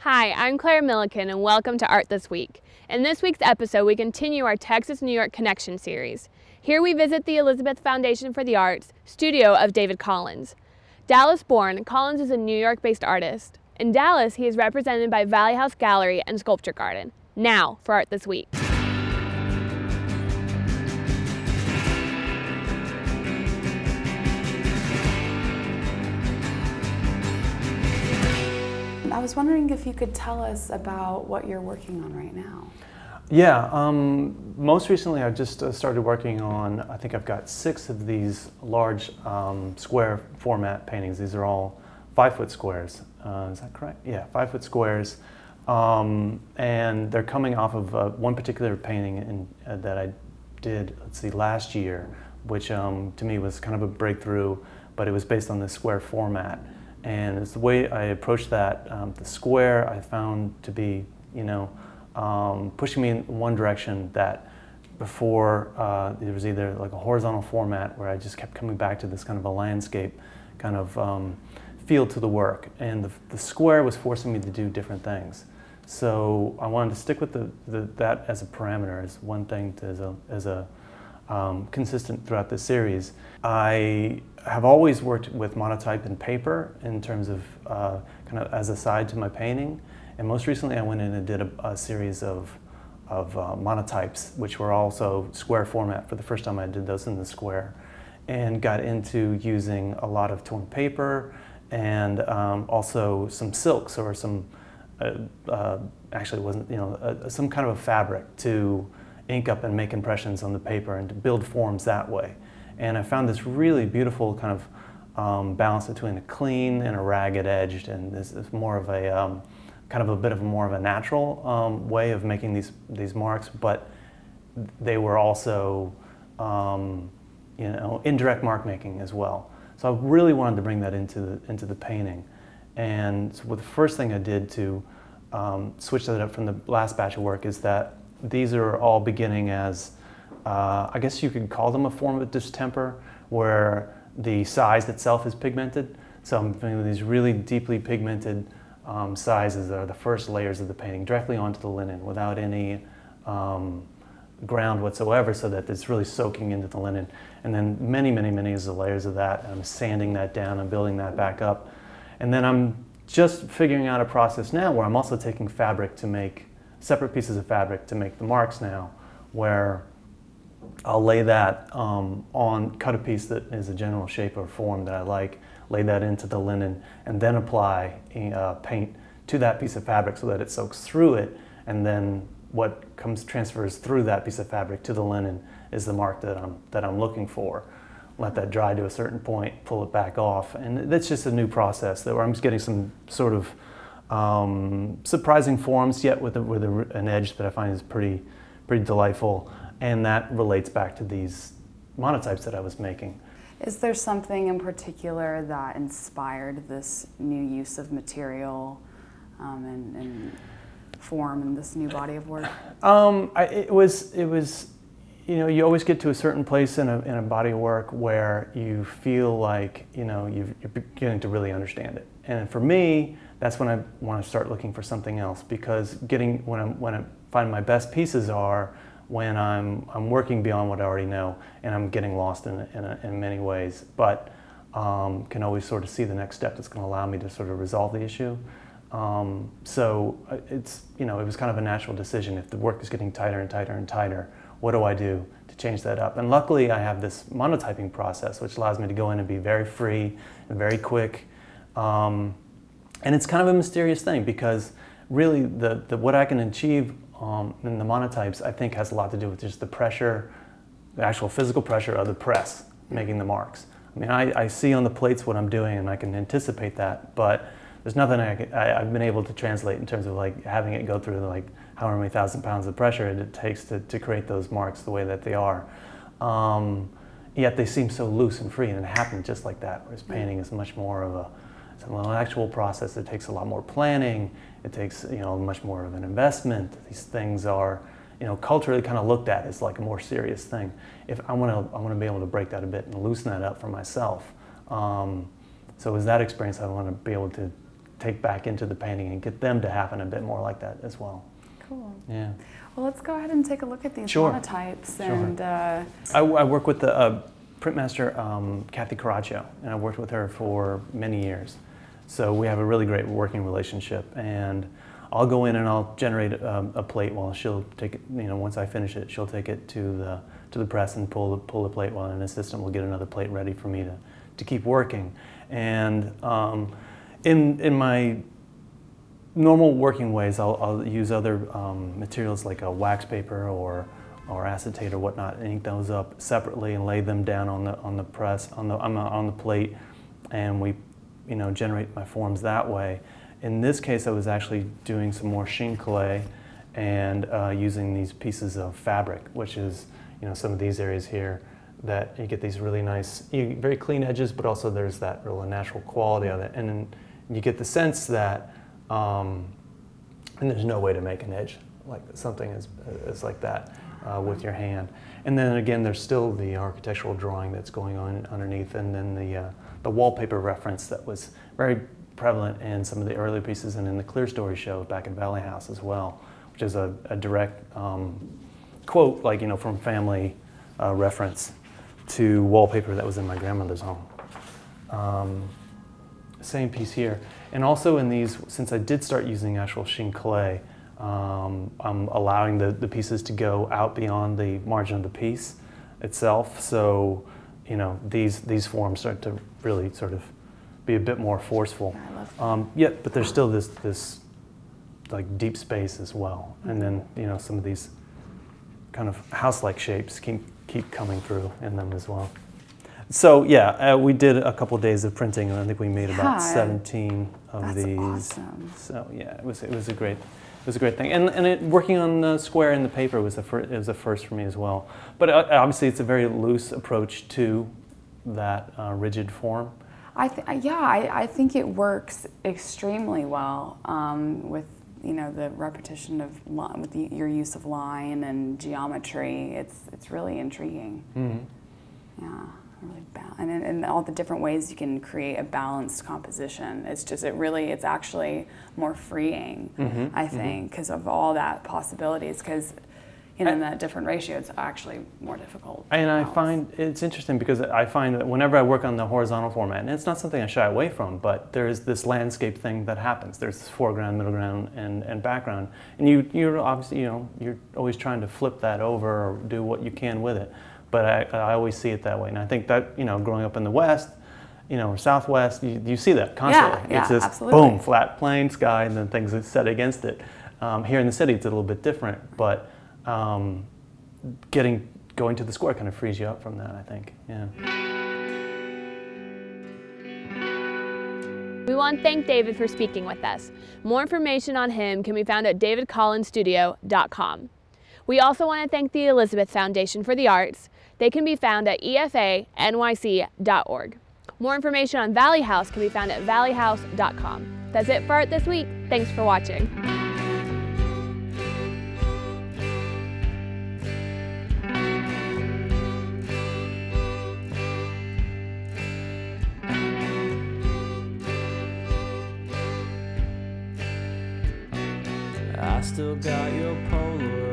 Hi, I'm Claire Milliken and welcome to Art This Week. In this week's episode, we continue our Texas-New York Connection series. Here we visit the Elizabeth Foundation for the Arts, studio of David Collins. Dallas-born, Collins is a New York-based artist. In Dallas, he is represented by Valley House Gallery and Sculpture Garden. Now for Art This Week. I was wondering if you could tell us about what you're working on right now. Yeah, most recently I just started working on, I think I've got 6 of these large square format paintings. These are all 5-foot squares. Is that correct? Yeah, 5-foot squares. And they're coming off of one particular painting that I did, let's see, last year, which to me was kind of a breakthrough, but it was based on the square format. And it's the way I approached that. The square I found to be, pushing me in one direction that before it was either like a horizontal format where I just kept coming back to this kind of a landscape kind of feel to the work. And the square was forcing me to do different things. So I wanted to stick with that as a parameter, as one thing, as a consistent throughout the series. I have always worked with monotype and paper in terms of kind of as a side to my painting, and most recently I went in and did a series of monotypes, which were also square format. For the first time I did those in the square, and got into using a lot of torn paper and also some silks or some actually it wasn't some kind of a fabric to ink up and make impressions on the paper and to build forms that way. And I found this really beautiful kind of balance between a clean and a ragged edged, and this is more of a kind of a bit of more of a natural way of making these marks, but they were also indirect mark making as well. So I really wanted to bring that into the painting. And so the first thing I did to switch that up from the last batch of work is that these are all beginning as, I guess you could call them a form of distemper, where the size itself is pigmented. So I'm doing these really deeply pigmented sizes that are the first layers of the painting directly onto the linen without any ground whatsoever, so that it's really soaking into the linen. And then many layers of that, and I'm sanding that down and building that back up. And then I'm just figuring out a process now where I'm also taking fabric to make separate pieces of fabric to make the marks now, where I'll lay that cut a piece that is a general shape or form that I like, lay that into the linen, and then apply paint to that piece of fabric so that it soaks through it, and then what transfers through that piece of fabric to the linen is the mark that I'm looking for. Let that dry to a certain point, pull it back off, and that's just a new process where I'm just getting some sort of surprising forms, yet with an edge that I find is pretty delightful, and that relates back to these monotypes that I was making. Is there something in particular that inspired this new use of material and form in this new body of work? It was you always get to a certain place in a body of work where you feel like you're beginning to really understand it, and for me, that's when I want to start looking for something else, because when I find my best pieces are when I'm working beyond what I already know, and I'm getting lost in many ways, but can always sort of see the next step that's going to allow me to sort of resolve the issue. So it was kind of a natural decision. If the work is getting tighter and tighter and tighter, what do I do to change that up? And luckily I have this monotyping process, which allows me to go in and be very free and very quick. And it's kind of a mysterious thing, because really what I can achieve in the monotypes, I think, has a lot to do with just the pressure, the actual physical pressure of the press making the marks. I mean, I see on the plates what I'm doing and I can anticipate that, but there's nothing I've been able to translate in terms of like having it go through like however many thousand pounds of pressure it takes to create those marks the way that they are. Yet they seem so loose and free, and it happened just like that, whereas painting is much more of it's an actual process. It takes a lot more planning. It takes much more of an investment. These things are culturally kind of looked at as like a more serious thing. If I want to be able to break that a bit and loosen that up for myself. So it was that experience I want to be able to take back into the painting and get them to happen a bit more like that as well. Cool. Yeah. Well, let's go ahead and take a look at these Sure. monotypes. Sure. And I work with the printmaster Kathy Caraccio, and I worked with her for many years. So we have a really great working relationship, and I'll go in and I'll generate a plate while she'll take it, once I finish it, she'll take it to the press and pull the plate while an assistant will get another plate ready for me to keep working. And in my normal working ways, I'll use other materials like a wax paper or acetate or whatnot, and ink those up separately and lay them down on the press on the plate, and we generate my forms that way. In this case, I was actually doing some more sheen clay and using these pieces of fabric, which is some of these areas here that you get these really nice, very clean edges, but also there's that real natural quality of it, and then you get the sense that and there's no way to make an edge like something as like that with your hand. And then again, there's still the architectural drawing that's going on underneath, and then the wallpaper reference that was very prevalent in some of the earlier pieces and in the Clear Story show back at Valley House as well, which is a direct quote, like from family reference to wallpaper that was in my grandmother's home. Same piece here. And also in these, since I did start using actual sheen clay, I'm allowing the pieces to go out beyond the margin of the piece itself. So, these forms start to really sort of be a bit more forceful. I love that. Yet, but there's still this like deep space as well. And then, some of these kind of house-like shapes keep coming through in them as well. So yeah, we did a couple of days of printing, and I think we made about 17 of these. That's awesome. So yeah, it was a great thing, and working on the square and the paper was a first for me as well. But obviously, it's a very loose approach to that rigid form. I think it works extremely well with the repetition of your use of line and geometry. It's really intriguing. Mm-hmm. Yeah. Really and all the different ways you can create a balanced composition. It's actually more freeing, I think, because of all that possibilities. Because in that different ratio, it's actually more difficult. And I find it's interesting because I find that whenever I work on the horizontal format, and it's not something I shy away from, but there is this landscape thing that happens. There's this foreground, middle ground, and background, and you're obviously you're always trying to flip that over or do what you can with it. But I always see it that way, and I think that growing up in the West, or Southwest, you see that constantly. Yeah, it's just absolutely. Boom, flat, plain sky, and then things are set against it. Here in the city, it's a little bit different, but going to the square kind of frees you up from that, I think. Yeah. We want to thank David for speaking with us. More information on him can be found at davidcollinsstudio.com. We also want to thank the Elizabeth Foundation for the Arts. They can be found at efanyc.org. More information on Valley House can be found at valleyhouse.com. That's it for Art This Week. Thanks for watching. I still got your Polaroid.